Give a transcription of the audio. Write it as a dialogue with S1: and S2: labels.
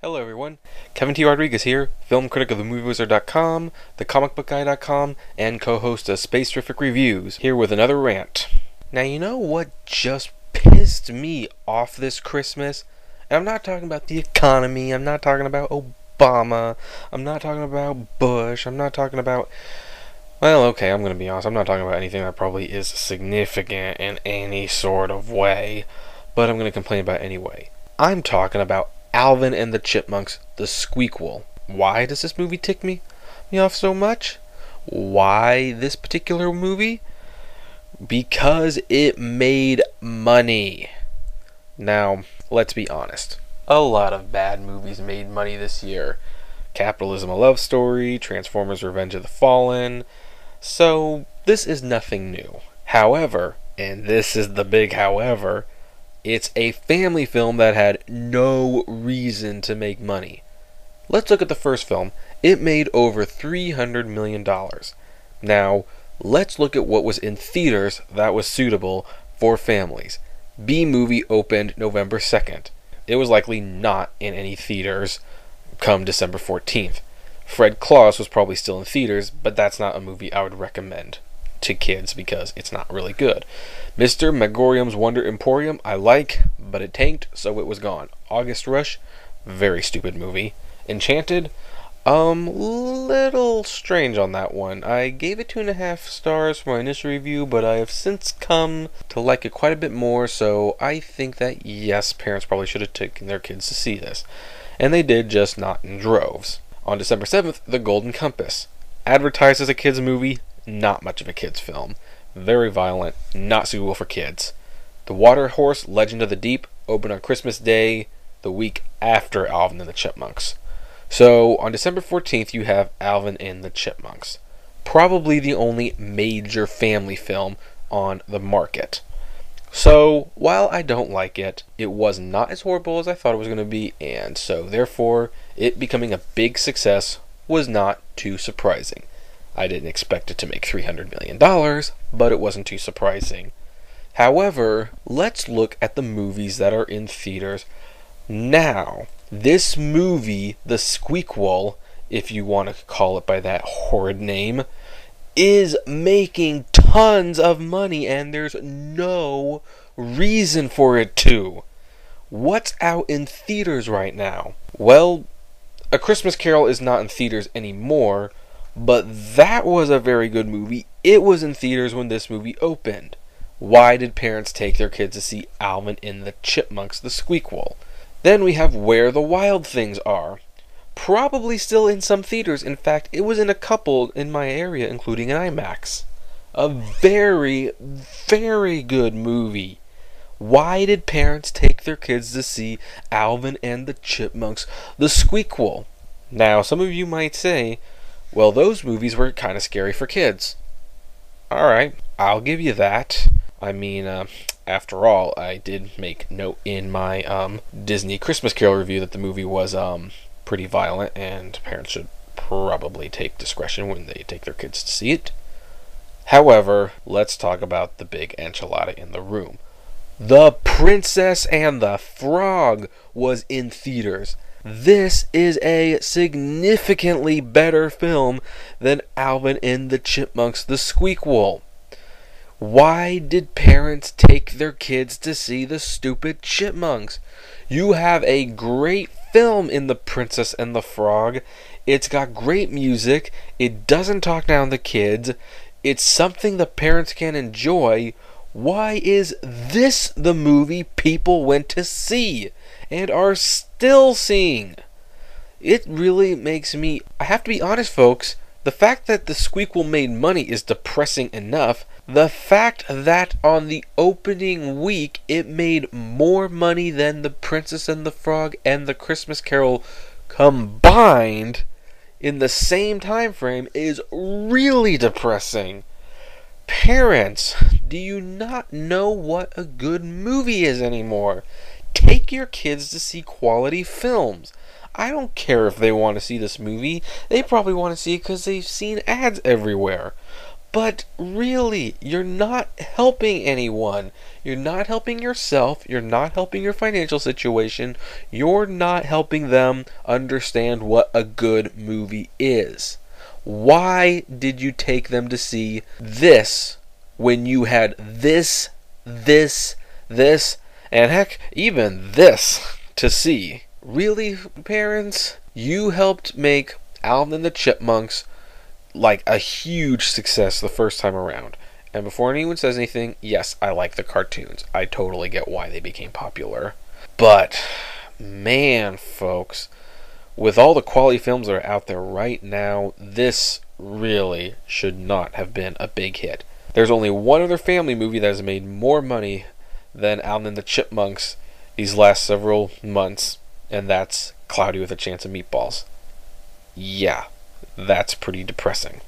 S1: Hello everyone, Kevin T. Rodriguez here, film critic of themoviewizard.com, thecomicbookguy.com, and co-host of Space-Terrific Reviews, here with another rant. Now you know what just pissed me off this Christmas? And I'm not talking about the economy, I'm not talking about Obama, I'm not talking about Bush, I'm not talking about... Well, okay, I'm gonna be honest, I'm not talking about anything that probably is significant in any sort of way, but I'm gonna complain about it anyway. I'm talking about Alvin and the Chipmunks, the Squeekqual. Why does this movie tick me off so much? Why this particular movie? Because it made money. Now, let's be honest. A lot of bad movies made money this year. Capitalism: A Love Story, Transformers: Revenge of the Fallen. So, this is nothing new. However, and this is the big however, it's a family film that had no reason to make money. Let's look at the first film. It made over $300 million. Now, let's look at what was in theaters that was suitable for families. B-Movie opened November 2nd. It was likely not in any theaters come December 14th. Fred Claus was probably still in theaters, but that's not a movie I would recommend to kids because it's not really good. Mr. Megorium's Wonder Emporium I like, but it tanked, so it was gone. August Rush, very stupid movie. Enchanted, little strange on that one. I gave it 2.5 stars for my initial review, but I have since come to like it quite a bit more, so I think that yes, parents probably should have taken their kids to see this. And they did, just not in droves. On December 7th, The Golden Compass. Advertised as a kids movie, not much of a kids film. Very violent, not suitable for kids. The Water Horse Legend of the Deep opened on Christmas Day, the week after Alvin and the Chipmunks. So, on December 14th, you have Alvin and the Chipmunks. Probably the only major family film on the market. So, while I don't like it, it was not as horrible as I thought it was going to be, and so, therefore, it becoming a big success was not too surprising. I didn't expect it to make $300 million, but it wasn't too surprising. However, let's look at the movies that are in theaters now. This movie, The Squeekqual, if you want to call it by that horrid name, is making tons of money, and there's no reason for it to. What's out in theaters right now? Well, A Christmas Carol is not in theaters anymore, but that was a very good movie. It was in theaters when this movie opened. Why did parents take their kids to see Alvin and the Chipmunks, the Squeekqual? Then we have Where the Wild Things Are. Probably still in some theaters. In fact, it was in a couple in my area, including an IMAX. A very, very good movie. Why did parents take their kids to see Alvin and the Chipmunks, the Squeekqual? Now, some of you might say, well, those movies were kind of scary for kids. Alright, I'll give you that. I mean, after all, I did make note in my Disney Christmas Carol review that the movie was pretty violent, and parents should probably take discretion when they take their kids to see it. However, let's talk about the big enchilada in the room. The Princess and the Frog was in theaters. This is a significantly better film than Alvin and the Chipmunks, the Squeekqual. Why did parents take their kids to see the stupid Chipmunks? You have a great film in The Princess and the Frog. It's got great music. It doesn't talk down the kids. It's something the parents can enjoy. Why is this the movie people went to see and are still seeing? It really makes me... I have to be honest, folks. The fact that the Squeakquel made money is depressing enough. The fact that on the opening week it made more money than The Princess and the Frog and The Christmas Carol combined in the same time frame is really depressing. Parents, do you not know what a good movie is anymore? Take your kids to see quality films. I don't care if they want to see this movie. They probably want to see it because they've seen ads everywhere. But really, you're not helping anyone. You're not helping yourself. You're not helping your financial situation. You're not helping them understand what a good movie is. Why did you take them to see this when you had this, and heck, even this to see? Really, parents? You helped make Alvin and the Chipmunks like a huge success the first time around. And before anyone says anything, yes, I like the cartoons. I totally get why they became popular. But, man, folks, with all the quality films that are out there right now, this really should not have been a big hit. There's only one other family movie that has made more money than Alvin and the Chipmunks these last several months, and that's Cloudy with a Chance of Meatballs. Yeah, that's pretty depressing.